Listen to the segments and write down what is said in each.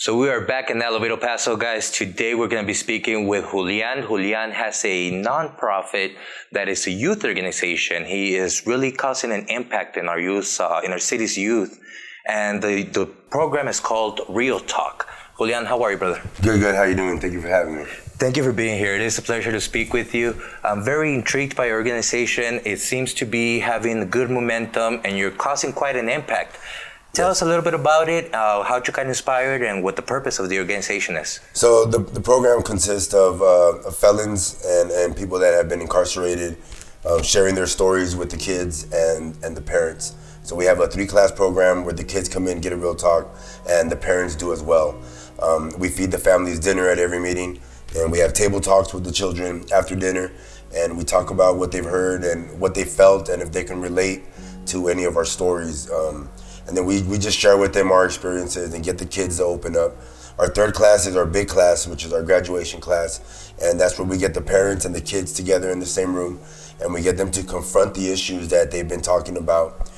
So we are back in Elevator Paso, guys. Today we're going to be speaking with Julian. Julian has a nonprofit that is a youth organization. He is really causing an impact in our youth, in our city's youth. And the program is called Real Talk. Julian, how are you, brother? Good. How you doing? Thank you for having me. Thank you for being here. It is a pleasure to speak with you. I'm very intrigued by your organization. It seems to be having good momentum, and you're causing quite an impact. Tell us a little bit about it, how you got inspired, and what the purpose of the organization is. So the program consists of felons and people that have been incarcerated, sharing their stories with the kids and the parents. So we have a 3-class program where the kids come in, get a real talk, and the parents do as well. We feed the families dinner at every meeting, and we have table talks with the children after dinner, and we talk about what they've heard and what they felt and if they can relate to any of our stories. And then we just share with them our experiences and get the kids to open up. Our 3rd class is our big class, which is our graduation class. And that's where we get the parents and the kids together in the same room. And we get them to confront the issues that they've been talking about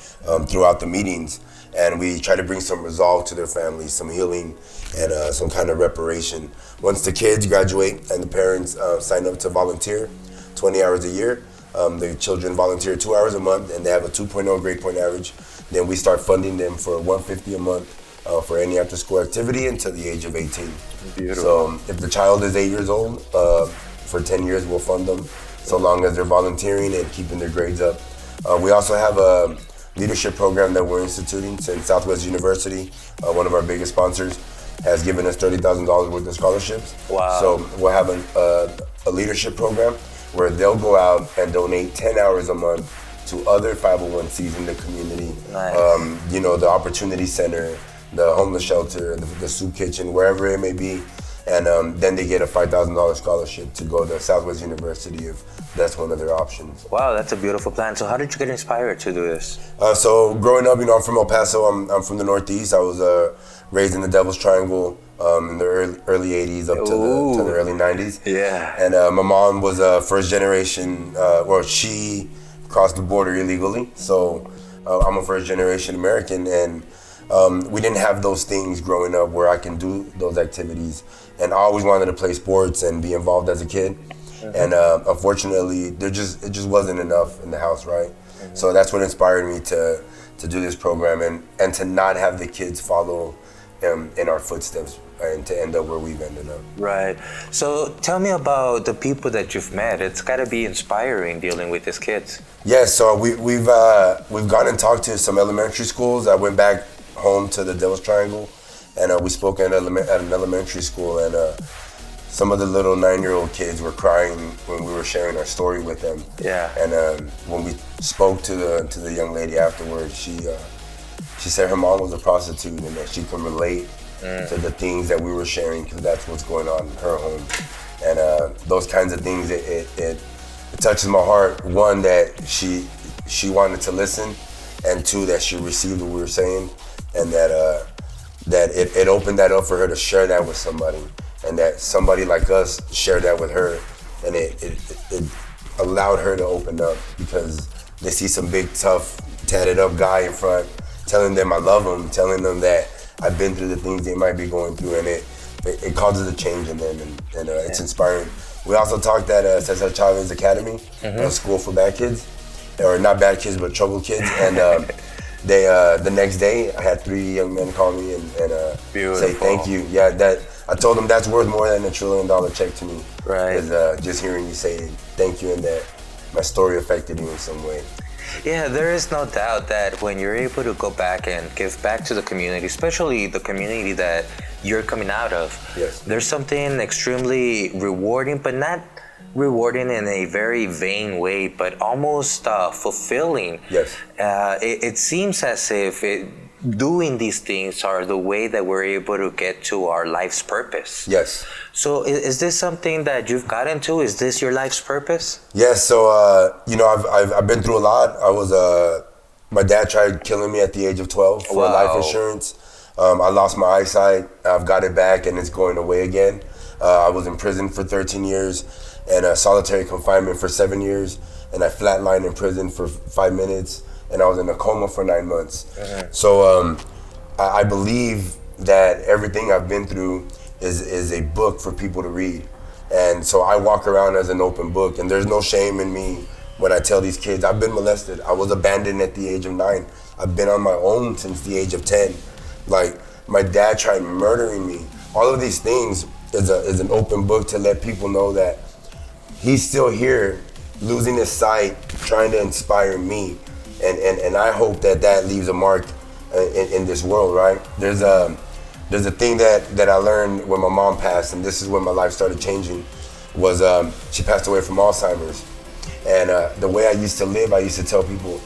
throughout the meetings. And we try to bring some resolve to their families, some healing, and some kind of reparation. Once the kids graduate and the parents sign up to volunteer 20 hours a year, the children volunteer 2 hours a month, and they have a 2.0 grade point average. Then we start funding them for $150 a month for any after-school activity until the age of 18. Beautiful. So if the child is 8 years old, for 10 years we'll fund them, so long as they're volunteering and keeping their grades up. We also have a leadership program that we're instituting since Southwest University, one of our biggest sponsors, has given us $30,000 worth of scholarships. Wow. So we'll have a leadership program where they'll go out and donate 10 hours a month to other 501c in the community. Nice. The Opportunity Center, the homeless shelter, the soup kitchen, wherever it may be. And then they get a $5,000 scholarship to go to Southwest University if that's one of their options. Wow, that's a beautiful plan. So how did you get inspired to do this? So growing up, I'm from El Paso. I'm from the Northeast. I was raised in the Devil's Triangle in the early 80s up to the early 90s. Yeah. And my mom was a first generation, she crossed the border illegally. So I'm a first generation American, and we didn't have those things growing up where I can do those activities. And I always wanted to play sports and be involved as a kid. Mm-hmm. And unfortunately, it just wasn't enough in the house, right? Mm-hmm. So that's what inspired me to do this program and to not have the kids follow in our footsteps and to end up where we've ended up. Right. So tell me about the people that you've met. It's got to be inspiring dealing with these kids. Yes, so we've gone and talked to some elementary schools. I went back home to the Devil's Triangle, and we spoke at an elementary school, and some of the little 9-year-old kids were crying when we were sharing our story with them. Yeah. And when we spoke to the young lady afterwards, she said her mom was a prostitute and that she can relate to the things that we were sharing because that's what's going on in her home. And those kinds of things, it touches my heart. One, that she wanted to listen, and 2, that she received what we were saying, and that it opened that up for her to share that with somebody, and that somebody like us shared that with her, and it allowed her to open up because they see some big, tough, tatted up guy in front telling them I love them, telling them that I've been through the things they might be going through, and it causes a change in them, and it's inspiring. We also talked at Cesar Chavez Academy, a school for bad kids, or not bad kids, but troubled kids. And they the next day, I had 3 young men call me and say thank you. Yeah, that I told them that's worth more than $1 trillion check to me. Right. Is just hearing you say thank you and that my story affected you in some way. Yeah, there is no doubt that when you're able to go back and give back to the community, especially the community that you're coming out of, yes, there's something extremely rewarding, but not rewarding in a very vain way, but almost fulfilling. Yes. It seems as if doing these things are the way that we're able to get to our life's purpose. Yes. So is this something that you've got into? Is this your life's purpose? Yes. So I've been through a lot. My dad tried killing me at the age of 12 for life insurance. I lost my eyesight. I've got it back, and it's going away again. I was in prison for 13 years and solitary confinement for 7 years, and I flatlined in prison for 5 minutes, and I was in a coma for 9 months. So I believe that everything I've been through is a book for people to read. And so I walk around as an open book, and there's no shame in me when I tell these kids I've been molested. I was abandoned at the age of 9. I've been on my own since the age of 10. Like, my dad tried murdering me. All of these things is an open book to let people know that he's still here, losing his sight, trying to inspire me. And I hope that leaves a mark in this world, right? There's a thing that I learned when my mom passed, and this is when my life started changing, was she passed away from Alzheimer's. And the way I used to live, I used to tell people,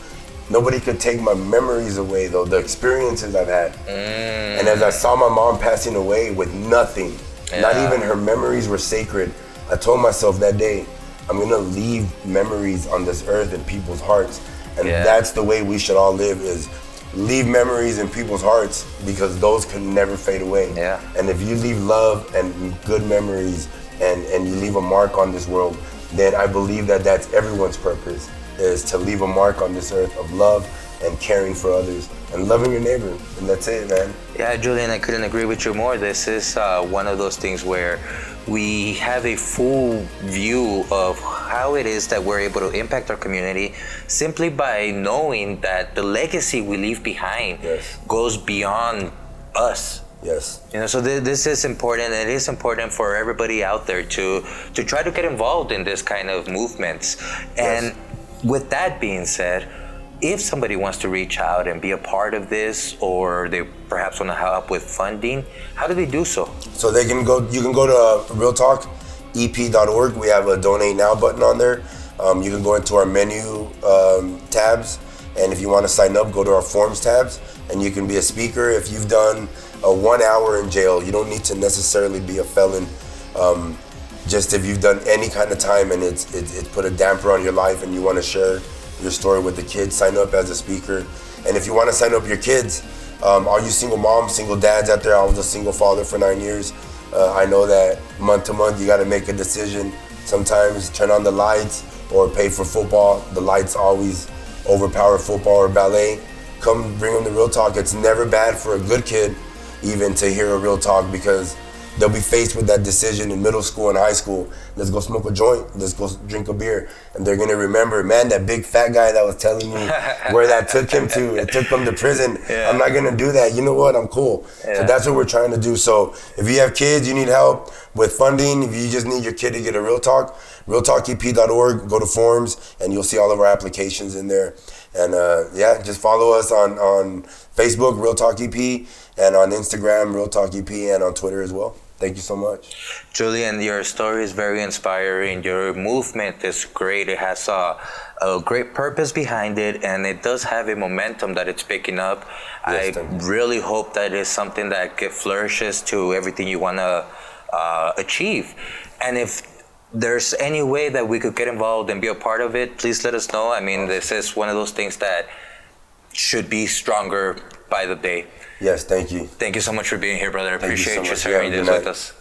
nobody could take my memories away, though, the experiences I've had. And as I saw my mom passing away with nothing, not even her memories were sacred, I told myself that day, I'm gonna leave memories on this earth in people's hearts. And that's the way we should all live, is leave memories in people's hearts, because those can never fade away. And if you leave love and good memories and you leave a mark on this world, then I believe that that's everyone's purpose, is to leave a mark on this earth of love and caring for others and loving your neighbor. And that's it, man. Yeah, Julian, I couldn't agree with you more. This is one of those things where we have a full view of how it is that we're able to impact our community simply by knowing that the legacy we leave behind goes beyond us. You know, so this is important. It is important for everybody out there to try to get involved in this kind of movements. And with that being said, if somebody wants to reach out and be a part of this, or they perhaps want to help with funding, how do they do so? So they can go. You can go to realtalkep.org. We have a donate now button on there. You can go into our menu tabs, and if you want to sign up, go to our forms tabs, and you can be a speaker. If you've done 1 hour in jail, you don't need to necessarily be a felon. Just if you've done any kind of time and it's put a damper on your life and you want to share your story with the kids, sign up as a speaker. And if you want to sign up your kids, all you single moms, single dads out there, I was a single father for 9 years. I know that month to month you got to make a decision. Sometimes turn on the lights or pay for football. The lights always overpower football or ballet. Come bring them to Real Talk. It's never bad for a good kid even to hear a Real Talk, because they'll be faced with that decision in middle school and high school. Let's go smoke a joint. Let's go drink a beer. And they're going to remember, man, that big fat guy that was telling me where that took him to. It took him to prison. I'm not going to do that. You know what? I'm cool. So that's what we're trying to do. So if you have kids, you need help with funding, if you just need your kid to get a Real Talk, realtalkep.org, go to forms, and you'll see all of our applications in there. And just follow us on Facebook, Real Talk EP, and on Instagram, Real Talk EP, and on Twitter as well. Thank you so much. Julian, your story is very inspiring. Your movement is great. It has a great purpose behind it, and it does have a momentum that it's picking up. I really hope that is something that flourishes to everything you want to achieve. And if there's any way that we could get involved and be a part of it, please let us know. I mean, this is one of those things that should be stronger by the day. Yes, thank you. Thank you so much for being here, brother. I appreciate you so sharing this with us.